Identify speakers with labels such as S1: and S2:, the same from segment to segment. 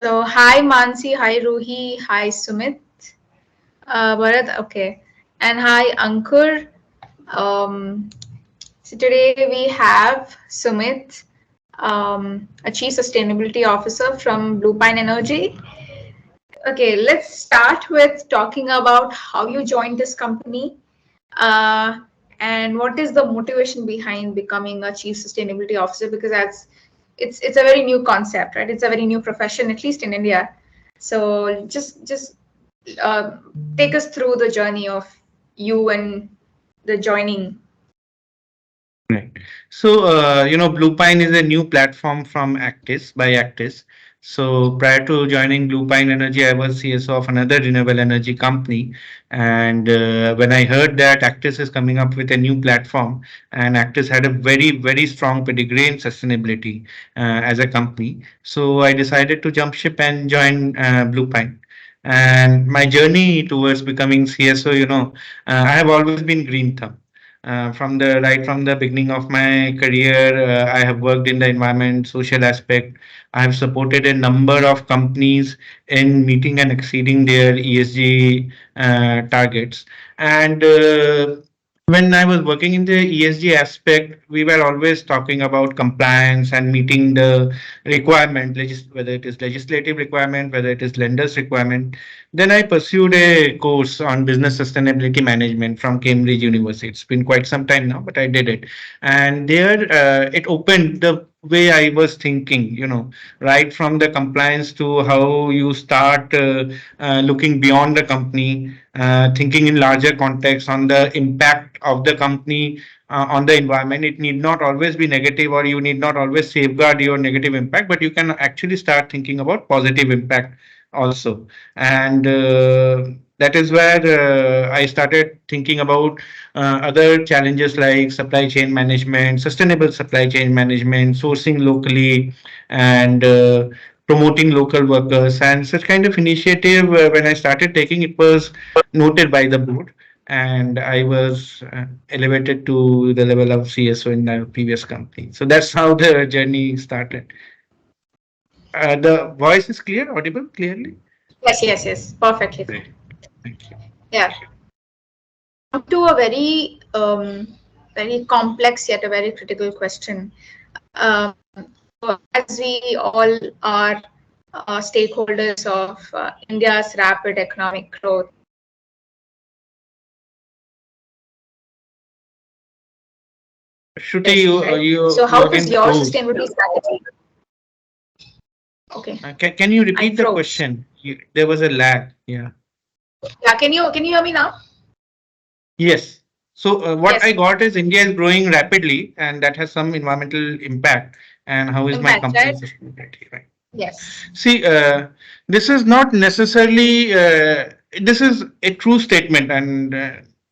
S1: So, hi Mansi, hi Ruhi, hi Sumit Barat, okay, and hi Ankur. Um, so today we have Sumit, a Chief Sustainability Officer from BluePine Energy. Okay, let's start with talking about how you joined this company, uh, and what is the motivation behind becoming a Chief Sustainability Officer, because it's a very new concept, right? It's a very new profession, at least in India. So just uh, take us through the journey of you and the joining.
S2: Right. So, Blue Pine is a new platform from Actis by Actis. So, prior to joining Blue Pine Energy, I was CSO of another renewable energy company. And when I heard that Actis is coming up with a new platform, and Actis had a very, very strong pedigree in sustainability as a company, so I decided to jump ship and join Blue Pine. And my journey towards becoming CSO, I have always been green thumb from the beginning of my career. I have worked in the environment social aspect. I have supported a number of companies in meeting and exceeding their ESG targets. And when I was working in the ESG aspect, we were always talking about compliance and meeting the requirement, whether it is legislative requirement, whether it is lenders requirement. Then I pursued a course on business sustainability management from Cambridge University. It's been quite some time now, but I did it. And there it opened the way I was thinking, right from the compliance to how you start looking beyond the company, thinking in larger context on the impact of the company on the environment. It need not always be negative, or you need not always safeguard your negative impact, but you can actually start thinking about positive impact also. And that is where I started thinking about other challenges like supply chain management, sustainable supply chain management, sourcing locally, and promoting local workers. And such kind of initiative, when I started taking, it was noted by the board. And I was elevated to the level of CSO in my previous company. So that's how the journey started. The voice is clear, audible clearly?
S1: Yes, yes, yes, perfectly fine.
S2: Great. Thank you.
S1: Yeah. Come to a very complex yet a very critical question. So as we all are stakeholders of India's rapid economic growth,
S2: Shruti,
S1: industry, right? So
S2: you
S1: how is
S2: again
S1: your
S2: froze.
S1: sustainability strategy? Okay,
S2: Can you
S1: I
S2: repeat the
S1: froze.
S2: question? There was a lag. Yeah.
S1: Yeah, can you hear me now?
S2: Yes. So what I
S1: Yes,
S2: got is India is growing rapidly, and that has some environmental impact. And how is my
S1: impact, right?
S2: company's sustainability? Right.
S1: Yes.
S2: See, this is not necessarily, this is a true statement, and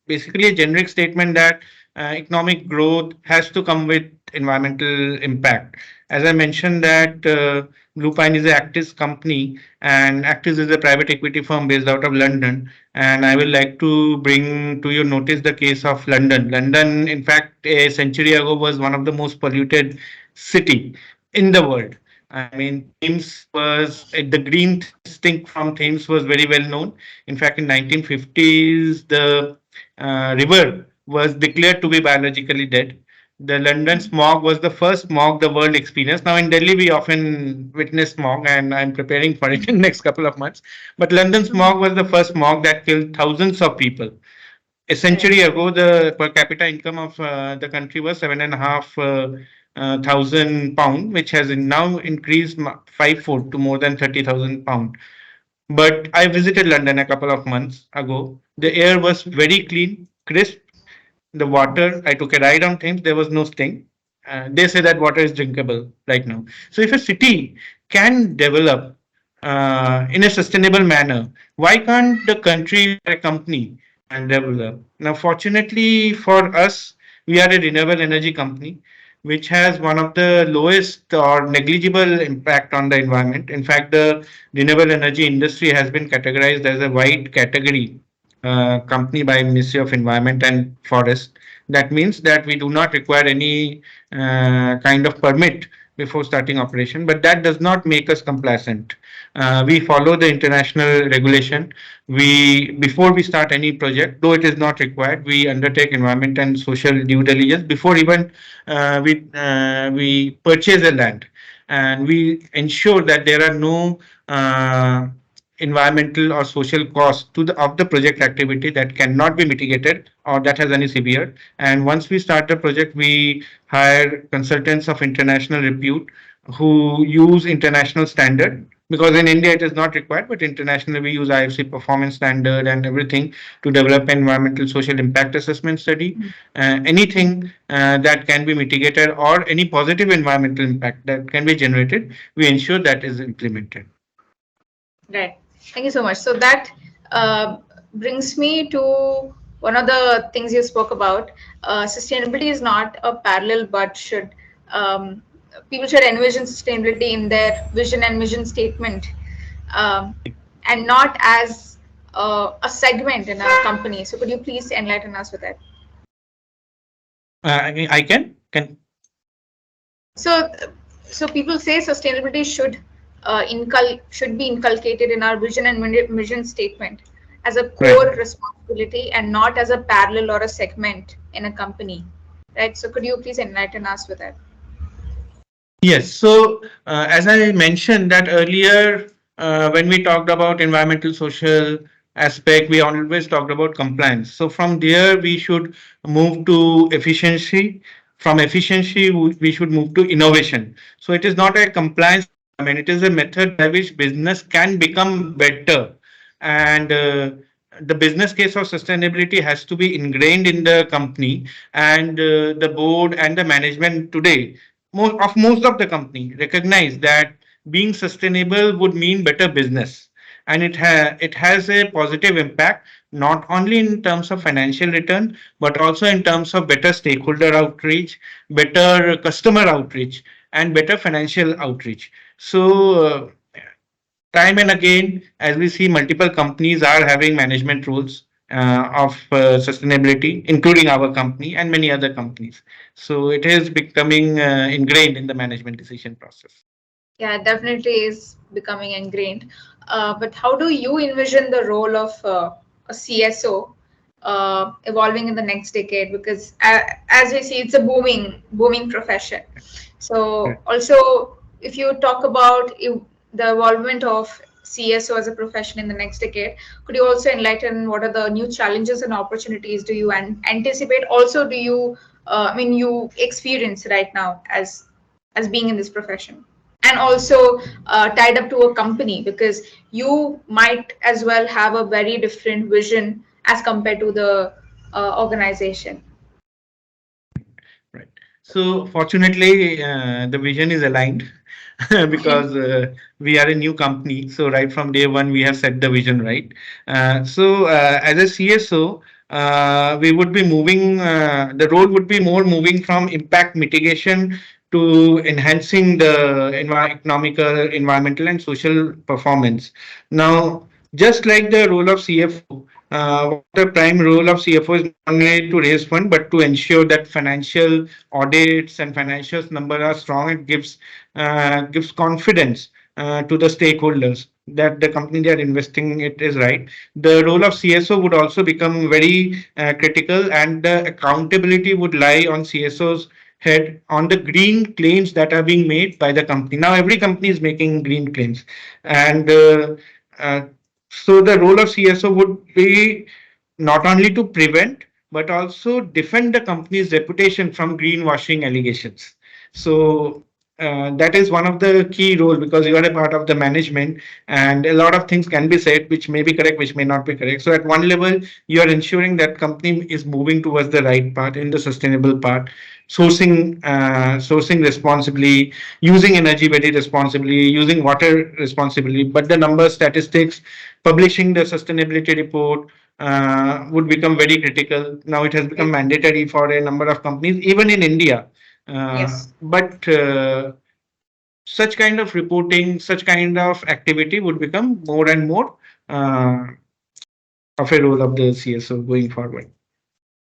S2: basically a generic statement that economic growth has to come with environmental impact. As I mentioned that Blue Pine is an Actis company, and Actis is a private equity firm based out of London. And I would like to bring to your notice the case of London. London, in fact, a century ago was one of the most polluted city in the world. I mean, Thames was the green stink from Thames was very well known. In fact, in 1950s, the river was declared to be biologically dead. The London smog was the first smog the world experienced. Now in Delhi, we often witness smog, and I'm preparing for it in next couple of months. But London
S1: Mhm.
S2: smog was the first smog that killed thousands of people. A century
S1: Correct.
S2: ago, the per capita income of the country was 7,500 pound, which has now increased fivefold to more than 30,000 pound. But I visited London a couple of months ago. The air was very clean, crisp. The water, I took a ride on Thames, there was no sting. They say that water is drinkable right now. So if a city can develop in a sustainable manner, why can't the country or a company and develop? Now, fortunately for us, we are a renewable energy company, which has one of the lowest or negligible impact on the environment. In fact, the renewable energy industry has been categorized as a white category company by Ministry of Environment and Forest. That means that we do not require any kind of permit before starting operation, but that does not make us complacent. We follow the international regulation. We before we start any project, though it is not required, we undertake environment and social due diligence before even we purchase a land, and we ensure that there are no environmental or social costs to the of the project activity that cannot be mitigated or that has any severe. And once we start the project, we hire consultants of international repute who use international standard, because in India it is not required, but internationally we use IFC performance standard and everything to develop environmental social impact assessment study. Anything that can be mitigated or any positive environmental impact that can be generated, we ensure that is implemented.
S1: Right. Thank you so much. So that brings me to one of the things you spoke about. Sustainability is not a parallel, but should um, people should envision sustainability in their vision and mission statement, um, and not as a segment in a company. So could you please enlighten us with that?
S2: I can.
S1: So, so people say sustainability should be inculcated in our vision and mission statement as a
S2: Right.
S1: core responsibility and not as a parallel or a segment in a company, right? So, could you please enlighten us with that?
S2: Yes. So, as I mentioned that earlier, when we talked about environmental social aspect, we always talked about compliance. So from there, we should move to efficiency. From efficiency, we should move to innovation. So it is not a compliance requirement. It is a method by which business can become better. And the business case of sustainability has to be ingrained in the company, and the board and the management today most of the company recognize that being sustainable would mean better business, and it has a positive impact not only in terms of financial return but also in terms of better stakeholder outreach, better customer outreach, and better financial outreach. So time and again, as we see, multiple companies are having management roles of sustainability, including our company and many other companies. So it is becoming ingrained in the management decision process.
S1: Yeah, it definitely is becoming ingrained. But how do you envision the role of a CSO evolving in the next decade? Because as we see, it's a booming profession. So
S2: Correct.
S1: also, if you talk about the involvement of CSO as a profession in the next decade, could you also enlighten what are the new challenges and opportunities do you anticipate? Also, do you, I mean, you experience right now as being in this profession? And also tied up to a company, because you might as well have a very different vision as compared to the organization.
S2: Right. So fortunately, the vision is aligned because we are a new company. So right from day one, we have set the vision right. As a CSO, we would be moving. The role would be more moving from impact mitigation to enhancing the economical, environmental, and social performance. Now, just like the role of CFO, one of the prime role of CFO is not only to raise fund, but to ensure that financial audits and financials number are strong. It gives confidence to the stakeholders that the company they are investing it is right. The role of CSO would also become very critical, and the accountability would lie on CSO's head on the green claims that are being made by the company. Now, every company is making green claims, and uh, so the role of CSO would be not only to prevent but also defend the company's reputation from greenwashing allegations. So that is one of the key roles, because you are a part of the management and a lot of things can be said which may be correct, which may not be correct. So at one level, you are ensuring that company is moving towards the right path in the sustainable part, sourcing responsibly, using energy very responsibly, using water responsibly. But the numbers, statistics, publishing the sustainability report would become very critical. Now it has become
S1: Right.
S2: mandatory for a number of companies, even in India.
S1: Yes.
S2: But such kind of reporting, such kind of activity would become more and more uh, of a role of the CSO going forward.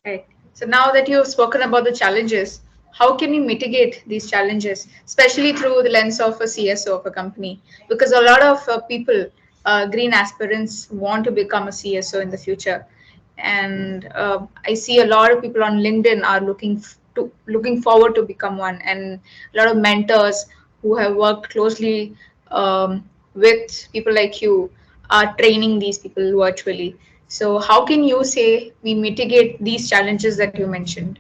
S1: Right. So now that you've spoken about the challenges, how can we mitigate these challenges, especially through the lens of a CSO of a company? Because a lot of people, green aspirants, want to become a CSO in the future, and I see a lot of people on LinkedIn are looking forward to become one, and a lot of mentors who have worked closely with people like you are training these people virtually. So, how can you say we mitigate these challenges that you mentioned?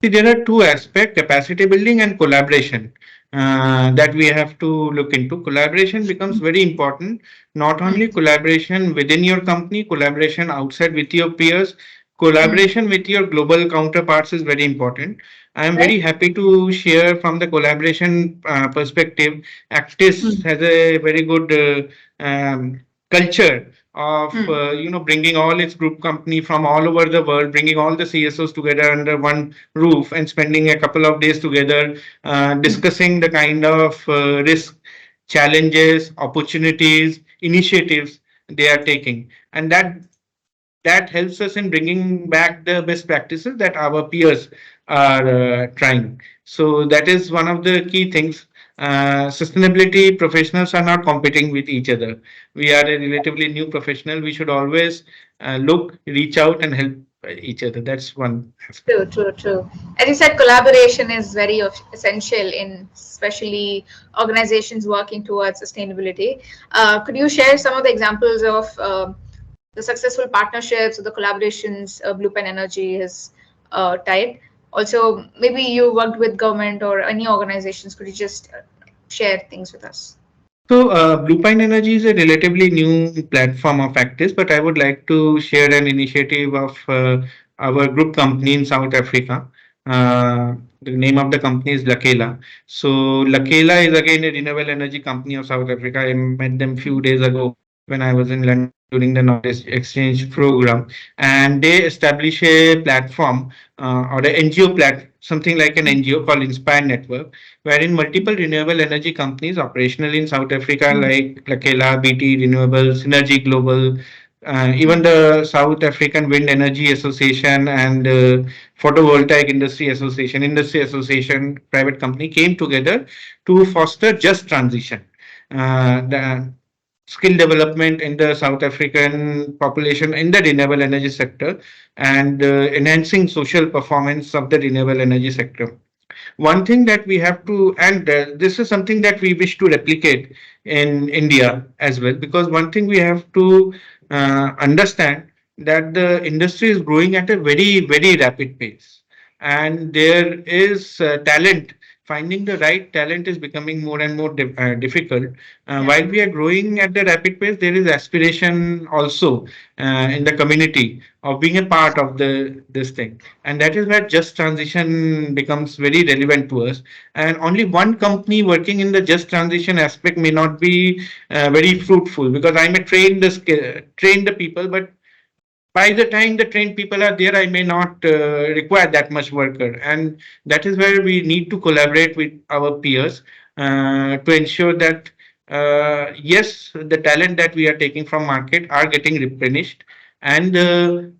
S2: See, there are two aspects, capacity building and collaboration, that we have to look into. Collaboration becomes very important, not only
S1: Mm,
S2: collaboration within your company, collaboration outside with your peers,
S1: mm,
S2: collaboration with your global counterparts is very important. I am very
S1: right?
S2: happy to share from the collaboration perspective. Actis
S1: Mm,
S2: has a very good culture of
S1: mm,
S2: bringing all its group company from all over the world, bringing all the CSOs together under one roof and spending a couple of days together,
S1: mm,
S2: discussing the kind of risk, challenges, opportunities, initiatives they are taking, and that helps us in bringing back the best practices that our peers are trying. So that is one of the key things. Sustainability professionals are not competing with each other. We are a relatively new professional. We should always look, reach out, and help each other. That's one aspect.
S1: true, true, true. As you said, collaboration is very essential in especially organizations working towards sustainability. Could you share some of the examples of the successful partnerships or the collaborations BluePine Energy has tied? Also, maybe you worked with government or any organizations. Could you just share things with us?
S2: So, BluePine Energy is a relatively new platform of Actis, but I would like to share an initiative of our group company in South Africa. The name of the company is Lakela. So, Lakela is again a renewable energy company of South Africa. I met them few days ago when I was in London during the knowledge exchange program, and they establish a platform or an NGO something like an NGO called Inspire Network, wherein multiple renewable energy companies operational in South Africa
S1: Mm,
S2: like Lakela, BT Renewables, Synergy Global, even
S1: mm,
S2: the South African Wind Energy Association and Photovoltaic Industry Association, private company came together to foster just transition. The skill development in the South African population in the renewable energy sector and enhancing social performance of the renewable energy sector. One thing that we have to, and this is something that we wish to replicate in India as well, because one thing we have to understand that the industry is growing at a very, very rapid pace. And there is talent. Finding the right talent is becoming more and more difficult.
S1: yeah.
S2: While we are growing at the rapid pace, there is aspiration also in the community of being a part of the this thing, and that is where just transition becomes very relevant to us. And only one company working in the just transition aspect may not be very fruitful, because I may train the people, but by the time the trained people are there, I may not require that much worker. And that is where we need to collaborate with our peers to ensure that yes, the talent that we are taking from market are getting replenished, and the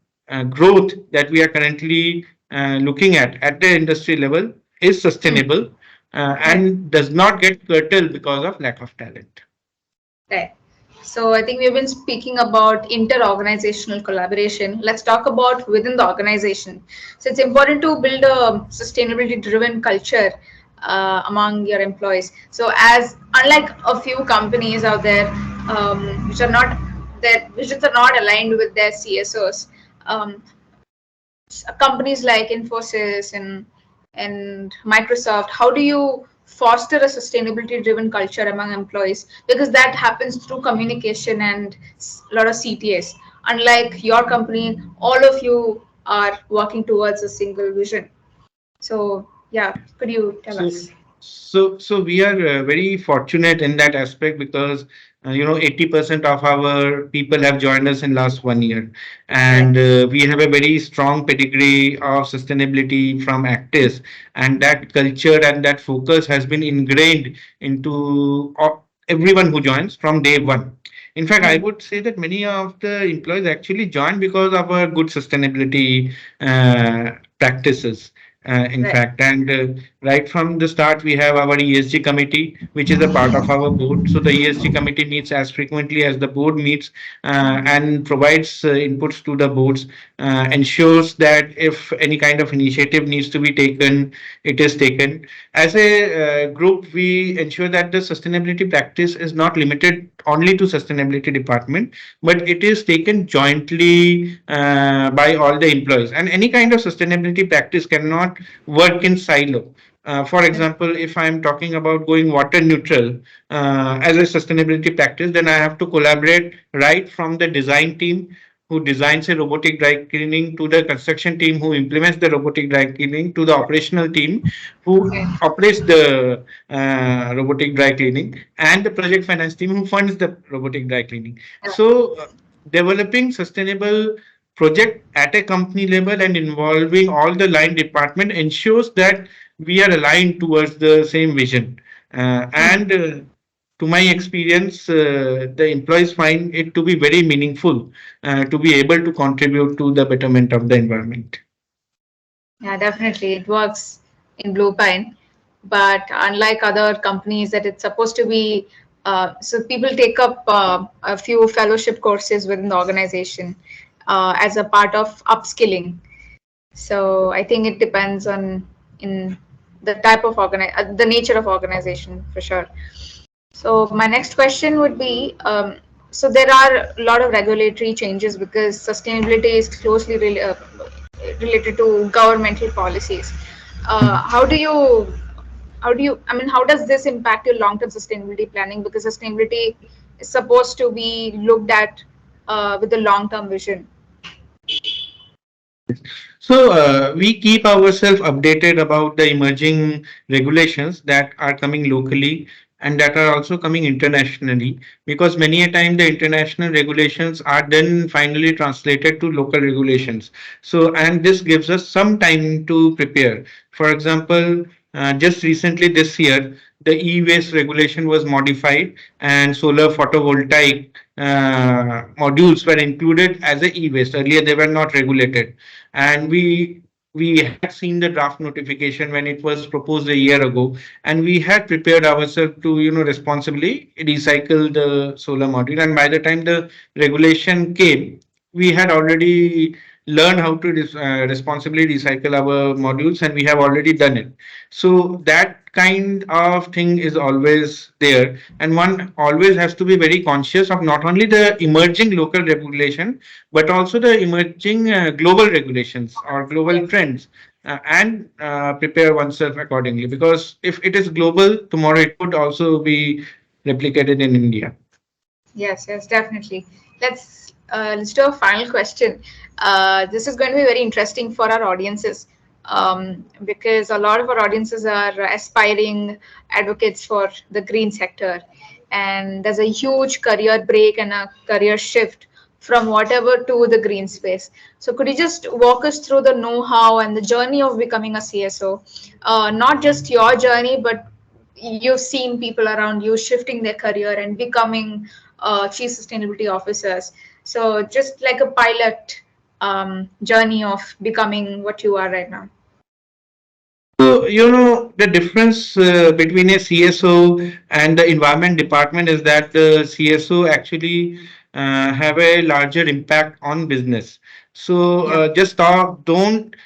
S2: growth that we are currently looking at the industry level is
S1: Mm,
S2: sustainable
S1: right.
S2: and does not get curtailed because of lack of talent.
S1: Right. So I think we've been speaking about inter-organizational collaboration. Let's talk about within the organization. So it's important to build a sustainability-driven culture among your employees. So as unlike a few companies out there, which are not their visions are not aligned with their CSOs, um, companies like Infosys and Microsoft, how do you foster a sustainability driven culture among employees? Because that happens through communication and a lot of CTAs. Unlike your company, all of you are working towards a single vision. So, yeah, could you tell
S2: So,
S1: us?
S2: so we are very fortunate in that aspect, because 80% of our people have joined us in last 1 year,
S1: Right.
S2: and we have a very strong pedigree of sustainability from Actis, and that culture and that focus has been ingrained into everyone who joins from day one. In fact, I
S1: Mm,
S2: would say that many of the employees actually join because of our good sustainability practices. in
S1: Right.
S2: fact. And right from the start, we have our ESG committee, which is a part of our board. So the ESG committee meets as frequently as the board meets and provides inputs to the boards, ensures that if any kind of initiative needs to be taken, it is taken. As a group, we ensure that the sustainability practice is not limited only to sustainability department, but it is taken jointly by all the employees. And any kind of sustainability practice cannot work in silo. For example, if I'm talking about going water neutral as a sustainability practice, then I have to collaborate right from the design team who designs a robotic dry cleaning to the construction team who implements the robotic dry cleaning to the operational team who
S1: Okay.
S2: operates the robotic dry cleaning and the project finance team who funds the robotic dry cleaning.
S1: Yeah.
S2: So developing sustainable project at a company level and involving all the line department ensures that we are aligned towards the same vision. And to my experience, the employees find it to be very meaningful to be able to contribute to the betterment of the environment.
S1: Yeah, definitely. It works in BluePine. But unlike other companies that it's supposed to be, so people take up a few fellowship courses within the organization as a part of upskilling. So I think it depends on in the type of the nature of organization for sure. So my next question would be, so there are a lot of regulatory changes because sustainability is closely related to governmental policies. I mean, how does this impact your long-term sustainability planning? Because sustainability is supposed to be looked at with a long-term vision.
S2: So we keep ourselves updated about the emerging regulations that are coming locally and that are also coming internationally, because many a time the international regulations are then finally translated to local regulations. So and this gives us some time to prepare. For example, just recently this year, the e-waste regulation was modified and solar photovoltaic modules were included as a e-waste. Earlier they were not regulated, and we had seen the draft notification when it was proposed a year ago, and we had prepared ourselves to responsibly recycle the solar module. And by the time the regulation came, we had already learned how to responsibly recycle our modules, and we have already done it. So that kind of thing is always there, and one always has to be very conscious of not only the emerging local regulation but also the emerging global regulations or global
S1: Yes.
S2: trends, and prepare oneself accordingly, because if it is global, tomorrow it could also be replicated in India.
S1: Yes, yes, definitely. Let's do a final question. This is going to be very interesting for our audiences because a lot of our audiences are aspiring advocates for the green sector, and there's a huge career break and a career shift from whatever to the green space. So, could you just walk us through the know-how and the journey of becoming a CSO? Not just your journey, but you've seen people around you shifting their career and becoming chief sustainability officers. So just like a pilot journey of becoming what you are right now.
S2: So, the difference between a CSO and the environment department is that the CSO actually have a larger impact on business. So,
S1: Yeah.
S2: don't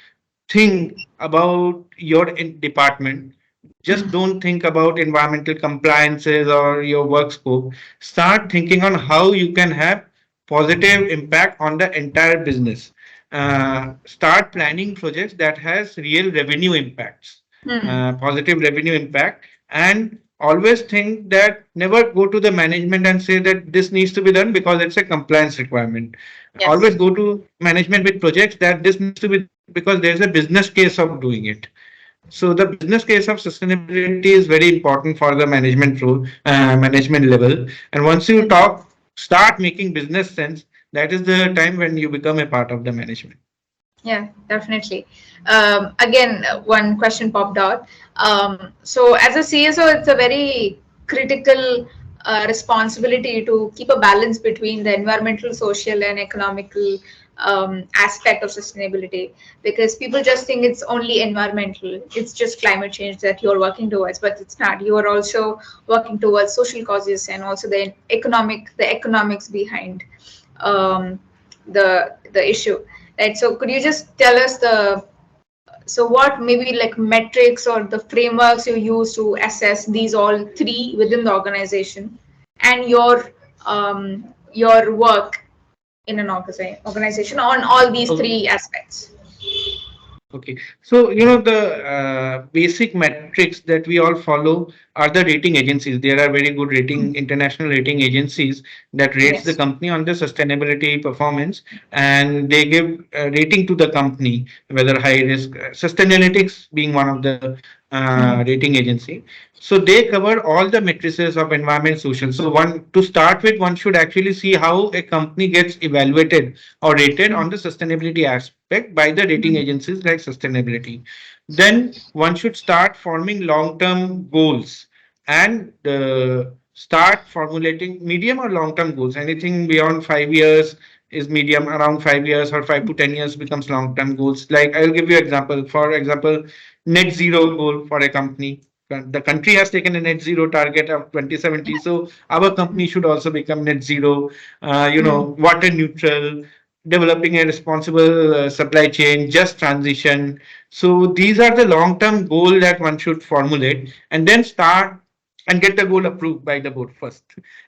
S2: think about your department. Just
S1: Mm.
S2: don't think about environmental compliances or your work scope. Start thinking on how you can have positive impact on the entire business. Start planning projects that has real revenue impacts,
S1: Mm.
S2: positive revenue impact, and always think that never go to the management and say that this needs to be done because it's a compliance requirement.
S1: Yes.
S2: Always go to management with projects that this needs to be done because there's a business case of doing it. So the business case of sustainability is very important for the management role, management level. And once you start making business sense, that is the time when you become a part of the management.
S1: Yeah, definitely. Again, one question popped out. So, as a CSO, it's a very critical responsibility to keep a balance between the environmental, social, and economical aspect of sustainability, because people just think it's only environmental, it's just climate change that you're working towards, but it's not. You are also working towards social causes and also the economics behind the issue, right? So could you just tell us what maybe like metrics or the frameworks you use to assess these all three within the organization, and your work in an organization on all these three aspects?
S2: Okay, so the basic metrics that we all follow are the rating agencies. There are very good international rating agencies that rates the
S1: Yes.
S2: company on the sustainability performance, and they give rating to the company, whether high risk, Sustainalytics being one of the
S1: Mm-hmm.
S2: rating agency. So they cover all the matrices of environment, social. So one to start with, one should actually see how a company gets evaluated or rated on the sustainability aspect by the rating
S1: Mm-hmm.
S2: agencies like sustainability. Then one should start forming long-term goals and start formulating medium or long-term goals. Anything beyond 5 years is medium, around 5 years or 5 to 10 years becomes long-term goals. Like I'll give you example. For example, net zero goal for a company. The country has taken a net zero target of 2070, so our company should also become net zero. Water neutral, developing a responsible supply chain, just transition. So these are the long-term goal that one should formulate, and then start and get the goal approved by the board first,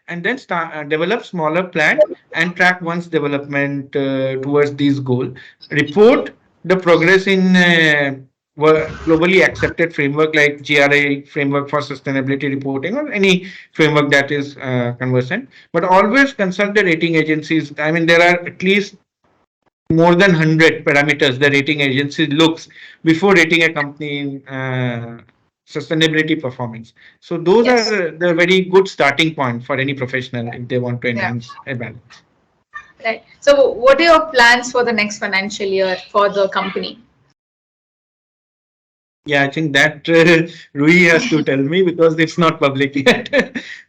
S2: and then start develop smaller plan and track one's development towards these goal. Report the progress in globally accepted framework like GRI framework for sustainability reporting or any framework that is conversant. But always consult the rating agencies. I mean, there are at least more than 100 parameters the rating agency looks before rating a company in sustainability performance. So those are
S1: Yes.
S2: the very good starting point for any professional if they want to
S1: Yeah.
S2: enhance a balance.
S1: Right. So what are your plans for the next financial year for the company?
S2: Yeah, I think that Rui has to tell me because it's not public yet.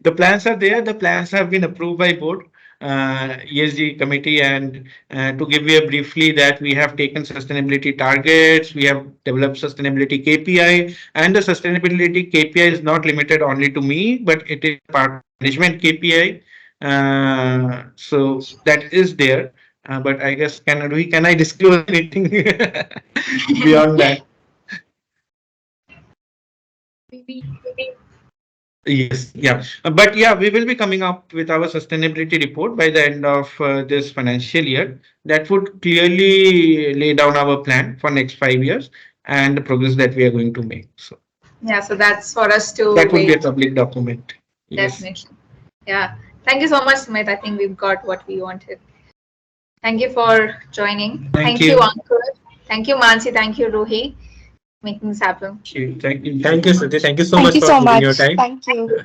S2: The plans are there. The plans have been approved by board, ESG committee, and to give you a briefly that we have taken sustainability targets. We have developed sustainability KPI, and the sustainability KPI is not limited only to me, but it is part of management KPI. So that is there. But I guess Rui, can I disclose anything beyond that? Yes, yeah. But yeah, we will be coming up with our sustainability report by the end of this financial year. That would clearly lay down our plan for next 5 years and the progress that we are going to make. So
S1: Yeah, so that's for us to
S2: that would be a
S1: wait.
S2: public document. Yes.
S1: Definitely. Yeah. Thank you so much, Sumit. I think we've got what we wanted. Thank you for joining.
S2: Thank
S1: Thank you,
S2: you.
S1: Ankur. Thank you, Mansi. Thank you, Ruhi, making this happen.
S2: Thank you. Thank you.
S3: Thank you, Shruti. Thank you so
S4: Thank
S3: much
S4: you
S3: for
S4: so
S3: giving your
S4: much.
S3: time.
S4: Thank you.